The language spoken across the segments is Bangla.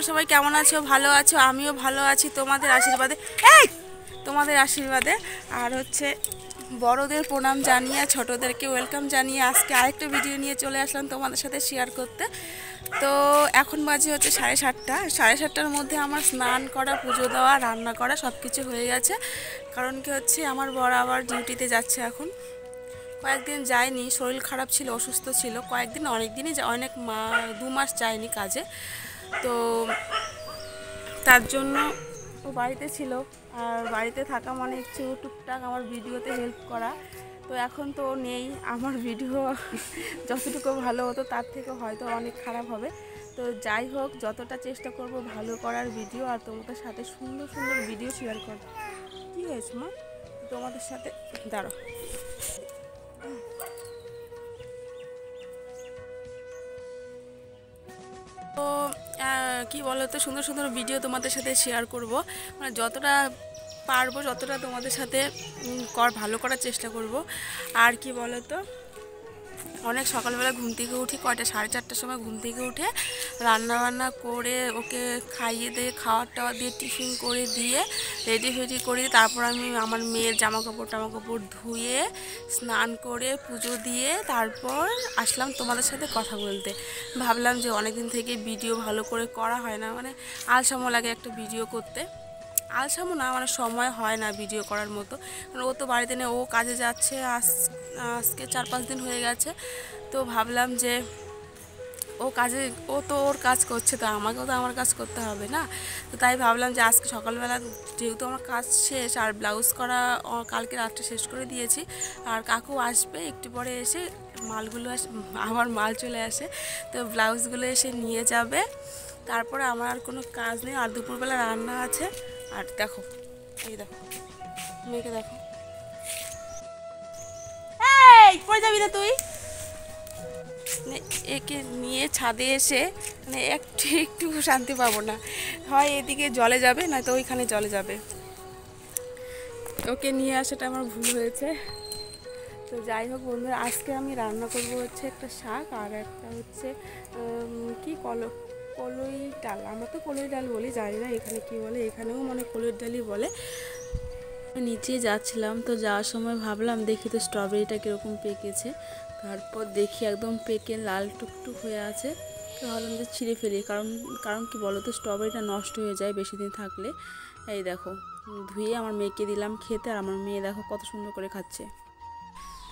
সবাই কেমন আছো? ভালো আছো? আমিও ভালো আছি তোমাদের আশীর্বাদে। এই তোমাদের আশীর্বাদে। আর হচ্ছে বড়দের প্রণাম জানিয়ে ছোটদেরকে ওয়েলকাম জানিয়ে আজকে আরেকটা ভিডিও নিয়ে চলে আসলাম তোমাদের সাথে শেয়ার করতে। তো এখন বাজে হচ্ছে 7:30। 7:30টার মধ্যে আমার স্নান করা, পুজো দেওয়া, রান্না করা সব কিছু হয়ে গেছে। কারণ কি হচ্ছে আমার বড় আবার ডিউটিতে যাচ্ছে এখন। কয়েকদিন যায়নি, শরীর খারাপ ছিল, অসুস্থ ছিল কয়েকদিন, অনেক দিনই অনেক 2 মাস যায়নি কাজে। তো তার জন্য ও বাড়িতে ছিল। আর বাড়িতে থাকা মানে হচ্ছে ও টুকটাক আমার ভিডিওতে হেল্প করা। তো এখন তো ও নেই, আমার ভিডিও যতটুকু ভালো হতো তার থেকে হয়তো অনেক খারাপ হবে। তো যাই হোক, যতটা চেষ্টা করব ভালো করার ভিডিও আর তোমাদের সাথে সুন্দর সুন্দর ভিডিও শেয়ার করব। কী হয়েছে মা? তোমাদের সাথে দাঁড়াও। তো কি বলো তো, সুন্দর সুন্দর ভিডিও তোমাদের সাথে শেয়ার করব, মানে যতটা পারবো যতটা তোমাদের সাথে ভালো করার চেষ্টা করব। আর কি বলো তো, অনেক সকালবেলা ঘুম থেকে উঠি, 4:30টার সময় ঘুম থেকে উঠে রান্না বান্না করে ওকে খাইয়ে দিয়ে খাওয়ার টাওয়ার দিয়ে টিফিন করে দিয়ে রেডি ফেডি করে তারপর আমি আমার মেয়ের জামা কাপড় ধুয়ে স্নান করে পুজো দিয়ে তারপর আসলাম তোমাদের সাথে কথা বলতে। ভাবলাম যে অনেকদিন থেকে ভিডিও ভালো করে করা হয় না, মানে আলসামো লাগে একটা ভিডিও করতে। আলসামো না, মানে সময় হয় না ভিডিও করার মতো, কারণ ও তো বাড়িতে নেই, ও কাজে যাচ্ছে। আজকে 4-5 দিন হয়ে গেছে। তো ভাবলাম যে ও তো ওর কাজ করছে, তো আমাকেও তো আমার কাজ করতে হবে না। তো তাই ভাবলাম যে আজকে সকালবেলা যেহেতু আমার কাজ শেষ আর ব্লাউজ করা কালকে রাতটা শেষ করে দিয়েছি, আর কাকু আসবে একটু পরে, এসে আমার মাল চলে আসে, তো ব্লাউজগুলো এসে নিয়ে যাবে। তারপরে আমার আর কোনো কাজ নেই, আর দুপুরবেলা রান্না আছে। আর দেখো, এই দেখো মেয়েকে দেখো, এই পড়ে যাবি না তুই। একে নিয়ে ছাদে এসে মানে একটু শান্তি পাবো না, হয় এদিকে জলে যাবে নয়তো ওইখানে জলে যাবে। ওকে নিয়ে আসাটা আমার ভুল হয়েছে। তো যাই হোক বন্ধুরা, আজকে আমি রান্না করব হচ্ছে একটা শাক আর একটা হচ্ছে কি কলই ডাল। আমরা তো কলই ডাল বলি, জানি না এখানে কি বলে, এখানেও মানে কলইর ডালই বলে। নিচে যাচ্ছিলাম, তো যাওয়ার সময় ভাবলাম দেখি তো স্ট্রবেরিটা কীরকম পেকেছে। তারপর দেখি একদম পেকে লাল টুকটুক হয়ে আছে। তো ভাবলাম যে ছিঁড়ে ফেলি, কারণ কি বলো তো, স্ট্রবেরিটা নষ্ট হয়ে যায় বেশি দিন থাকলে। এই দেখো, ধুয়ে আমার মেয়েকে দিলাম খেতে, আর আমার মেয়ে দেখো কত সুন্দর করে খাচ্ছে।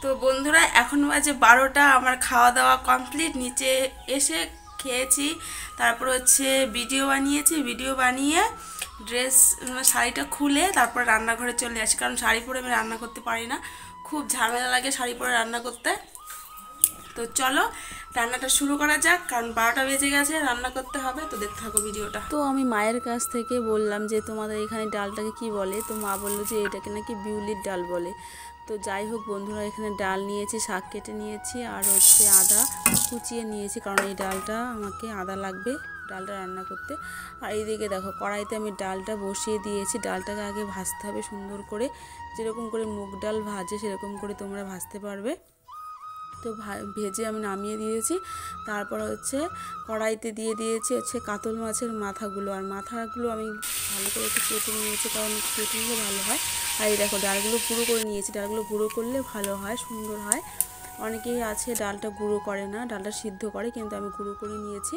তো বন্ধুরা, এখন বাজে 12টা, আমার খাওয়া দাওয়া কমপ্লিট। নিচে এসে খেয়েছি, তারপর হচ্ছে ভিডিও বানিয়ে শাড়িটা খুলে তারপর রান্নাঘরে চলে আসি, কারণ শাড়ি পরে আমি রান্না করতে পারি না, খুব ঝামেলা লাগে শাড়ি পরে রান্না করতে। তো চলো রান্নাটা শুরু করা যাক, কারণ 12টা বেজে গেছে, রান্না করতে হবে। তো দেখতে থাকো ভিডিওটা। তো আমি মায়ের কাছ থেকে বললাম যে তোমাদের এখানে ডালটাকে কি বলে, তো মা বললো যে এটাকে নাকি বিউলির ডাল বলে। তো যাই হোক বন্ধুরা, এখানে ডাল নিয়েছি, শাক কেটে নিয়েছি, আর হচ্ছে আদা কুচিয়ে নিয়েছি, কারণ এই ডালটা আমাকে আদা লাগবে ডালটা রান্না করতে। আর এইদিকে দেখো কড়াইতে আমি ডালটা বসিয়ে দিয়েছি। ডালটাকে আগে ভাজতে হবে সুন্দর করে, যেরকম করে মুগ ডাল ভাজে সেরকম করে তোমরা ভাজতে পারবে। তো ভেজে আমি নামিয়ে দিয়েছি। তারপর হচ্ছে কড়াইতে দিয়ে দিয়েছি হচ্ছে কাতল মাছের মাথাগুলো, আর মাথাগুলো আমি ভালো করে একটু কেটে নিয়েছি, কারণ কেটে নিলে ভালো হয়। আর এই দেখো ডালগুলো গুঁড়ো করে নিয়েছি, ডালগুলো গুঁড়ো করলে ভালো হয়, সুন্দর হয়। অনেকেই আছে ডালটা গুঁড়ো করে না, ডালটা সিদ্ধ করে, কিন্তু আমি গুঁড়ো করে নিয়েছি।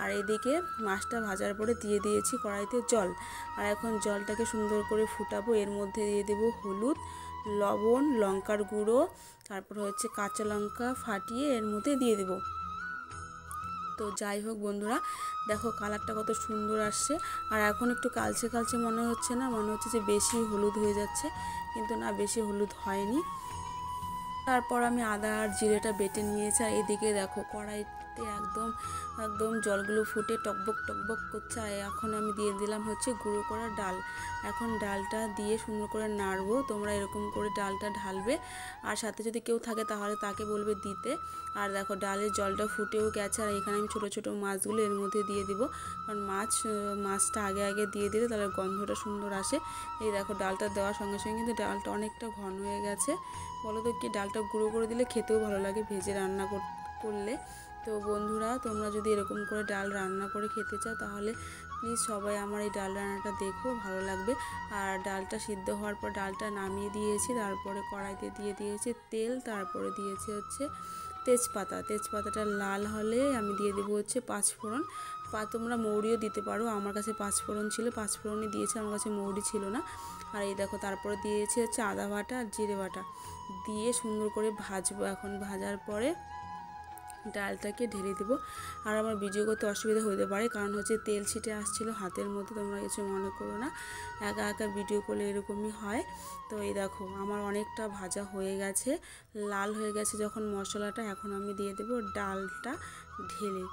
আর এদিকে মাছটা ভাজার পরে দিয়ে দিয়েছি কড়াইতে জল, আর এখন জলটাকে সুন্দর করে ফুটাবো। এর মধ্যে দিয়ে দেবো হলুদ, লবণ, লঙ্কার গুঁড়ো, তারপর হচ্ছে কাঁচা লঙ্কা ফাটিয়ে এর মধ্যে দিয়ে দেব। তো যাই হোক বন্ধুরা, দেখো কালারটা কত সুন্দর আসছে। আর এখন একটু কালচে কালচে মনে হচ্ছে না, মনে হচ্ছে যে বেশি হলুদ হয়ে যাচ্ছে, কিন্তু না, বেশি হলুদ হয়নি। তারপর আমি আদা আর জিরেটা বেটে নিয়েছি। আর এদিকে দেখো কড়াইতে একদম একদম জলগুলো ফুটে টকবক টকবক করছে। আর এখন আমি দিয়ে দিলাম হচ্ছে গুঁড়ো করা ডাল। এখন ডালটা দিয়ে সুন্দর করে নাড়বো। তোমরা এরকম করে ডালটা ঢালবে, আর সাথে যদি কেউ থাকে তাহলে তাকে বলবে দিতে। আর দেখো ডালের জলটা ফুটেও গেছে, আর এখানে আমি ছোটো ছোটো মাছগুলো এর মধ্যে দিয়ে দিব, কারণ মাছটা আগে দিয়ে দিলে তাহলে গন্ধটা সুন্দর আসে। এই দেখো ডালটা দেওয়ার সঙ্গে সঙ্গে কিন্তু ডালটা অনেকটা ঘন হয়ে গেছে। বলো তো কি, ডালটা গুঁড়ো করে দিলে খেতেও ভালো লাগে ভেজে রান্না করলে। তো বন্ধুরা, তোমরা যদি এরকম করে ডাল রান্না করে খেতে চাও তাহলে প্লিজ সবাই আমার এই ডাল রান্নাটা দেখো, ভালো লাগবে। আর ডালটা সিদ্ধ হওয়ার পর ডালটা নামিয়ে দিয়েছি, তারপরে কড়াইতে দিয়ে দিয়েছি তেল, তারপরে দিয়েছি হচ্ছে তেজপাতাটা লাল হলে আমি দিয়ে দেবো হচ্ছে পাঁচফোড়ন। তোমরা মৌরিও দিতে পারো, আমার কাছে পাঁচফোড়ন ছিল, পাঁচফোড়নই দিয়েছি, আমার কাছে মৌরি ছিল না। আর এই দেখো তারপরে দিয়েছি হচ্ছে আদা বাটা আর জিরে বাটা দিয়ে সুন্দর করে ভাজবো। এখন ভাজার পরে ডালটাকে ঢেলে দেবো। আর আমার ভিডিও করতে অসুবিধা হতে পারে, কারণ হচ্ছে তেল ছিটে আসছিলো হাতের মধ্যে, তোমরা কিছু মনে করো না, একা একা ভিডিও করলে এরকমই হয়। তো এই দেখো আমার অনেকটা ভাজা হয়ে গেছে, লাল হয়ে গেছে যখন মশলাটা, এখন আমি দিয়ে দেবো ডালটা ঢেলে।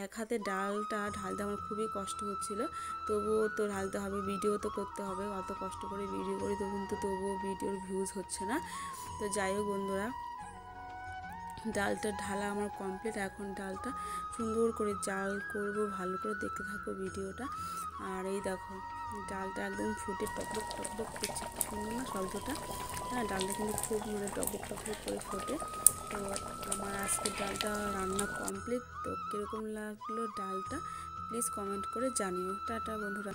এক হাতে ডালটা ঢালতে আমার খুবই কষ্ট হচ্ছিলো, তবুও তো ঢালতে হবে, ভিডিও তো করতে হবে, অত কষ্ট করে ভিডিও করি তো, কিন্তু তবুও ভিডিওর ভিউজ হচ্ছে না। তো যাই হোক বন্ধুরা, ডালটা ঢালা আমার কমপ্লিট। এখন ডালটা সুন্দর করে জাল করব, ভালো করে দেখতে থাকো ভিডিওটা। আর এই দেখো ডালটা একদম ফুটে টকবক টকবক করছে, সুন্দর না শব্দটা? হ্যাঁ, ডালটা কিন্তু খুব টকবক টকবক করে ফোটে। তো আমার আজকে ডালটা রান্না কমপ্লিট। তো কীরকম লাগলো ডালটা প্লিজ কমেন্ট করে জানিও। টাটা বন্ধুরা।